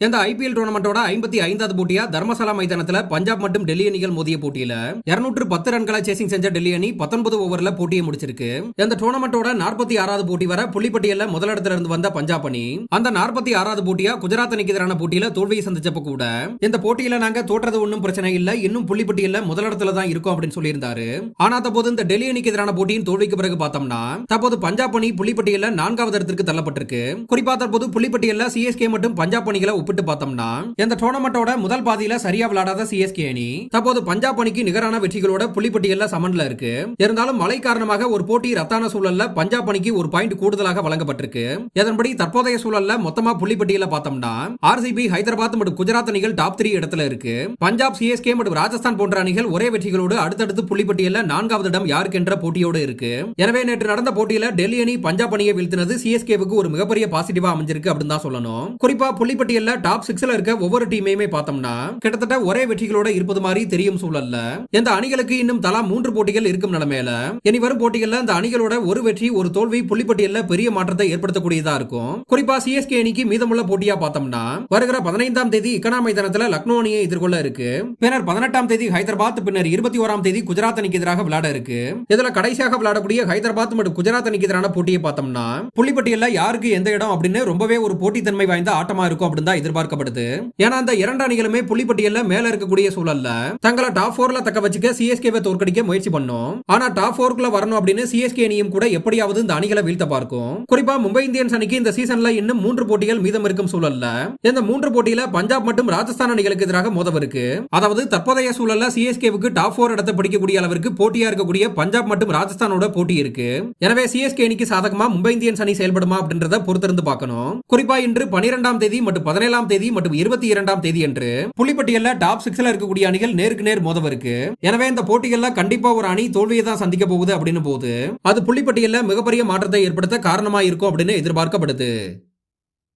இந்த ஐபிஎல் டோர்னமெண்டோட 55வது போட்டியா தர்மசாலா மைதானத்துல பஞ்சாப் மற்றும் டெல்லி அணிகள் மோதிய போட்டியில 210 ரன்களை சேசிங் செஞ்ச டெல்லி அணி 19 ஓவர்ல போட்டியை முடிச்சிருக்கு. இந்த டோர்னமெண்டோட 46வது போட்டி வர புள்ளிப்பட்டியல்ல முதலிடத்துல இருந்து வந்த பஞ்சாப் அணி அந்த 46வது போட்டியா குஜராத் அணிக்கு எதிரான போட்டியில தோல்வியை சந்திச்சப்ப கூட இந்த போட்டியில நாங்க தோற்றது ஒன்னும் பிரச்சனை இல்ல, இன்னும் புள்ளிப்பட்டியல்ல முதலிடத்துல தான் இருக்கும் அப்படின்னு சொல்லியிருந்தாரு. ஆனா தற்போது இந்த டெல்லி அணிக்கு எதிரான போட்டியின் தோல்விக்கு பிறகு பார்த்தோம்னா தற்போது பஞ்சாப் அணி புள்ளிப்பட்டியல்ல 4வது இடத்திற்கு தள்ளப்பட்டிருக்கு. குறிப்பா தற்போது புள்ளிப்பட்டியல்ல சிஎஸ்கே மற்றும் பஞ்சாப் அணிகளை ஒப்பிட்டு பார்த்தோம்னா இந்த டோர்னமெண்டோட முதல் பாதியில சரியா விளையாடாத சிஎஸ்கே அணி தற்போது பஞ்சாப் அணிக்கு நிகரான வெற்றிகளோட புள்ளிப்பட்டியல்ல சமன்ல இருக்கு. இருந்தாலும் மழை காரணமாக ஒரு போட்டி ரத்தான சூழல்ல பஞ்சாப் அணிக்கு ஒரு பாயிண்ட் கூடுதலாக வழங்கப்பட்டிருக்கு. இதன்படி தற்போதைய சூழல்ல மொத்தமா புள்ளிப்பட்டியல பார்த்தோம்னா ஆர்சிபி, ஹைதராபாத் மற்றும் குஜராத் அணிகள் டாப் 3 இடத்துல இருக்கு. பஞ்சாப், சிஎஸ்கே மற்றும் ராஜஸ்தான் போன்ற அணிகள் ஒரே வெற்றிகளோடு அடுத்தடுத்து புள்ளிப்பட்டியல்ல 4வது இடம் யாருக்கு என்ற போட்டியோடு இருக்கு. எனவே நேற்று நடந்த போட்டியில டெல்லி அணி பஞ்சாப் அணியை வீழ்த்தினது சிஎஸ்கேவுக்கு ஒரு மிகப்பெரிய பாசிட்டிவா அமைஞ்சிருக்கு அப்படின்னு தான் சொல்லணும். குறிப்பா புள்ளிப்பட்டியல்ல டாப் 6ல இருக்க ஒவ்வொரு டீமையுமே பார்த்தோம்னா கிட்டத்தட்ட ஒரே வெற்றிகளோட இருப்பது மாதிரி தெரியும் சூழல்ல இந்த அணிகளுக்கு இன்னும் தலா 3 போட்டிகள் இருக்கும் நிலைமையில இனி வரும் போட்டிகள்ல இந்த அணிகளோட ஒரு வெற்றி ஒரு தோல்வி புள்ளிப்பட்டியல்ல பெரிய மாற்றத்தை ஏற்படுத்தக்கூடியதா இருக்கும். குறிப்பா சிஎஸ்கே அணிக்கு மீதமுள்ள போட்டியா பார்த்தோம்னா வருகிற 15ஆம் தேதி இக்கனா மைதானத்துல லக்னோ அணியை எதிர்கொள்ள இருக்கு. பின்னர் 18ஆம் தேதி ஹைதராபாத், பின்னர் 21ஆம் தேதி குஜராத் அணிக்கு எதிராக விளையாட இருக்கு. இதுல கடைசியாக விளையாடக்கூடிய ஹைதராபாத் மற்றும் குஜராத் அணிக்கு எதிரான போட்டியை பார்த்தோம்னா புள்ளிப்பட்டியல்ல யாருக்கு எந்த இடம் அப்படின்னு ரொம்பவே ஒரு போட்டித்தன்மை வாய்ந்த ஆட்டமா இருக்கும் அப்படின்னு தான் எதிர்பார்க்கப்படுது. ஏன்னா அந்த இரண்டு அணிகளுமே புள்ளிப்பட்டியல்ல மேல இருக்கக்கூடிய சூழல்ல தங்களை டாப் 4ல தக்க வச்சுக்க சிஎஸ்கேவை தோற்கடிக்க முயற்சி பண்ணும். ஆனா டாப் 4க்குள்ள வரணும் அப்படின்னு சிஎஸ்கே அணியும் கூட எப்படியாவது இந்த அணிகளை வீழ்த்த பார்க்கும். குறிப்பா மும்பை இந்தியன்ஸ் அணிக்கு இந்த சீசன்ல இன்னும் 3 போட்டிகள் மீதம் இருக்கும் சூழல்ல இந்த 3 போட்டியில பஞ்சாப் மற்றும் ராஜஸ்தான் அணிகளுக்கு எதிராக மோதவிருக்கு. அதாவது தற்போதைய சூழல்ல சிஎஸ்கேவுக்கு டாப் 4 இடத்தை பிடிக்கக்கூடிய அளவிற்கு போட்டியா இருக்கக்கூடிய பஞ்சாப் மற்றும் ராஜஸ்தானோட போட்டி இருக்கு. எனவே சிஎஸ்கே அணிக்கு சாதகமா மும்பை இந்தியன்ஸ் அணி செயல்படுமா அப்படின்றத பொறுத்திருந்து பார்க்கணும். குறிப்பா இன்று 12ஆம் தேதி மற்றும் 17ஆம் தேதி மற்றும் 22ஆம் தேதி என்று புள்ளிப்பட்டியல்ல டாப் 6ல இருக்கக்கூடிய அணிகள் நேருக்கு நேர் மோதவிருக்கு. எனவே இந்த போட்டிகள்ல கண்டிப்பா ஒரு அணி தோல்வியை தான் சந்திக்க போகுது அப்படின்னு போது அது புள்ளிப்பட்டியல்ல மிகப்பெரிய மாற்றத்தை ஏற்படுத்த காரணமா இருக்கும் அப்படின்னு எதிர்பார்க்கப்படுது.